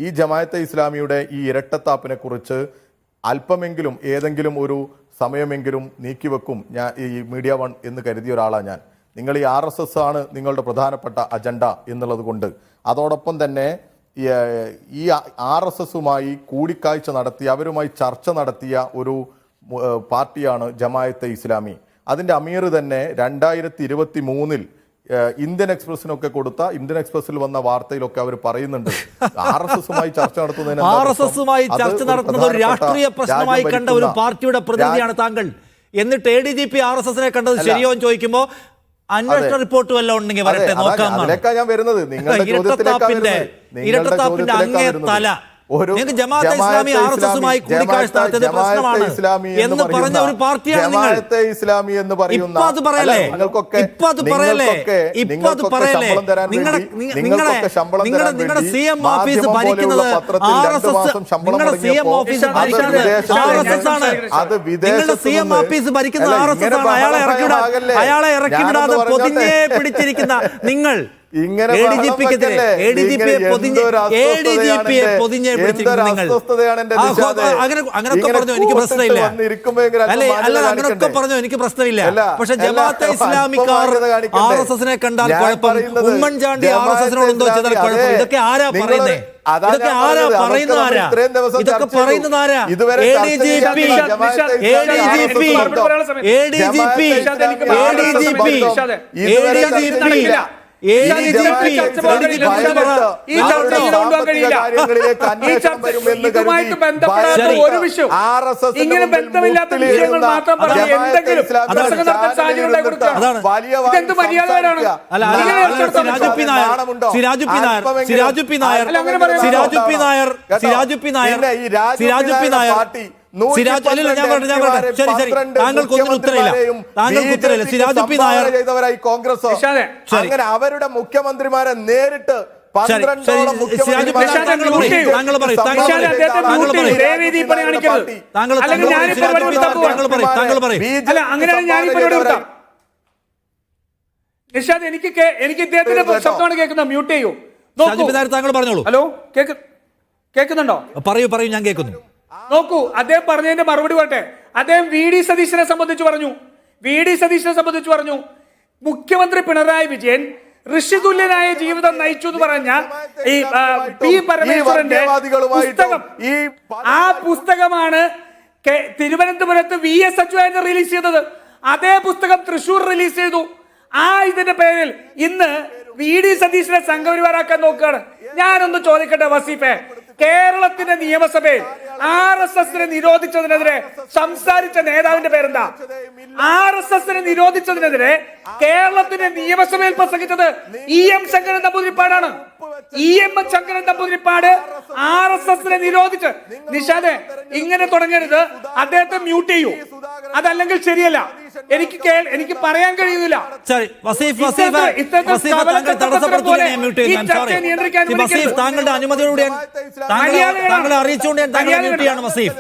ഈ ജമാഅത്തെ ഇസ്ലാമിയുടെ ഈ ഇരട്ടത്താപ്പിനെ കുറിച്ച് അല്പമെങ്കിലും ഏതെങ്കിലും ഒരു സമയമെങ്കിലും നീക്കിവെക്കും ഞാൻ ഈ മീഡിയ വൺ എന്ന് കരുതിയ ഒരാളാണ് ഞാൻ. നിങ്ങൾ ഈ RSS ആണ് നിങ്ങളുടെ പ്രധാനപ്പെട്ട അജണ്ട എന്നുള്ളത് കൊണ്ട് അതോടൊപ്പം തന്നെ ഈ RSSുമായി കൂടിക്കാഴ്ച നടത്തി അവരുമായി ചർച്ച നടത്തിയ ഒരു പാർട്ടിയാണ് ജമാഅത്തെ ഇസ്ലാമി. അതിൻ്റെ അമീർ തന്നെ 2023 ഇന്ത്യൻ എക്സ്പ്രസിനൊക്കെ കൊടുത്ത ഇന്ത്യൻ എക്സ്പ്രസിൽ വന്ന വാർത്തയിലൊക്കെ അവർ പറയുന്നുണ്ട് RSSുമായി ചർച്ച നടത്തുന്നത് ഒരു രാഷ്ട്രീയ പ്രശ്നമായി കണ്ട ഒരു പാർട്ടിയുടെ പ്രതിനിധിയാണ് താങ്കൾ. എന്നിട്ട് ADGP RSSനെ കണ്ടത് ശരിയോ എന്ന് ചോദിക്കുമ്പോൾ അന്വേഷണ റിപ്പോർട്ട് വല്ലതും ഉണ്ടെങ്കിൽ വരട്ടെ നോക്കാം. ഞാൻ വരുന്നത് ഇരട്ടത്താപ്പിന്റെ അങ്ങേ തല നിങ്ങൾക്ക് ജമാഅത്തെ ഇസ്ലാമി RSSുമായി കൂടിക്കാഴ്ച നടത്തിയത് പ്രശ്നമാണ് എന്ന് പറഞ്ഞ ഒരു പാർട്ടിയാണ് നിങ്ങൾ. ഇസ്ലാമി എന്ന് പറയുന്ന നിങ്ങളുടെ CM ഓഫീസ് ഭരിക്കുന്നത് നിങ്ങളുടെ CM ഓഫീസ് ഭരിക്കുന്നത് RSS ആണ്. നിങ്ങളുടെ CM ഓഫീസ് ഭരിക്കുന്നത് RSS ആണ്. അയാളെ ഇറക്കിവിടാതെ പൊതിഞ്ഞേ പിടിച്ചിരിക്കുന്ന നിങ്ങൾ അങ്ങനൊക്കെ പറഞ്ഞു എനിക്ക് പ്രശ്നമില്ല. അങ്ങനൊക്കെ പറഞ്ഞു എനിക്ക് പ്രശ്നമില്ല. പക്ഷെ ജമാഅത്തെ ഇസ്ലാമിക്കാർ RSSനെ കണ്ടാൽ കുഴപ്പം, ഉമ്മൻചാണ്ടി RSSനോടെന്തോ ചെയ്താൽ കുഴപ്പം. ഇതൊക്കെ ആരാ പറയുന്നേ? ഇതൊക്കെ ആരാ പറയുന്നത്? ആരാ ഇതൊക്കെ പറയുന്നത്? ആരാ? ഇങ്ങനെ ബന്ധമില്ലാത്ത വിഷയങ്ങൾ മാത്രം പറഞ്ഞ് എന്തെങ്കിലും പ്രസംഗം നടത്താൻ സാഹചര്യം ഉണ്ടായി കൊടുക്കുക. ഇതെന്ത് മര്യാദയാണ്? അങ്ങനെ അവരുടെ മുഖ്യമന്ത്രിമാരെ നേരിട്ട് എനിക്ക് ഇദ്ദേഹത്തിന്റെ ശബ്ദമാണ് കേൾക്കുന്നത്. മ്യൂട്ട് ചെയ്യൂ. താങ്കൾ പറഞ്ഞോളൂ. ഹലോ, കേൾക്കുന്നുണ്ടോ? പറയൂ പറയൂ, ഞാൻ കേൾക്കുന്നു. നോക്കൂ, അദ്ദേഹം പറഞ്ഞതിന്റെ മറുപടി പറട്ടെ. അദ്ദേഹം VD സതീശനെ സംബന്ധിച്ച് പറഞ്ഞു മുഖ്യമന്ത്രി പിണറായി വിജയൻ ഋഷിതുല്യനായ ജീവിതം നയിച്ചു എന്ന് പറഞ്ഞ ഈ P പരമേശ്വരന്റെ പുസ്തകം, ആ പുസ്തകമാണ് തിരുവനന്തപുരത്ത് VS അച്യുതാനന്ദൻ റിലീസ് ചെയ്തത്. അതേ പുസ്തകം തൃശൂർ റിലീസ് ചെയ്തു. ഇതിന്റെ പേരിൽ ഇന്ന് VD സതീശനെ സംഘപരിവാരാക്കാൻ നോക്കുകയാണ്. ഞാനൊന്ന് ചോദിക്കട്ടെ വസീഫെ, കേരളത്തിന്റെ നിയമസഭയിൽ RSSനെ നിരോധിച്ചതിനെതിരെ സംസാരിച്ച നേതാവിന്റെ പേരെന്താ? RSSനെ നിരോധിച്ചതിനെതിരെ കേരളത്തിന്റെ നിയമസഭയിൽ പ്രസംഗിച്ചത് EM ശങ്കരൻ നമ്പൂതിരിപ്പാടാണ്. EM ശങ്കരൻ നമ്പൂതിരിപ്പാട് RSSനെ നിരോധിച്ച്. നിഷാദെ, ഇങ്ങനെ തുടങ്ങരുത്. അദ്ദേഹത്തെ മ്യൂട്ട് ചെയ്യൂ, അതല്ലെങ്കിൽ ശരിയല്ല. എനിക്ക് പറയാൻ കഴിയുന്നില്ല. താങ്കളുടെ അനുമതിയോടെ താങ്കളെ അറിയിച്ചുകൊണ്ട് ഞാൻ താങ്കളെ മ്യൂട്ട് ചെയ്യാണ് വസീഫ്.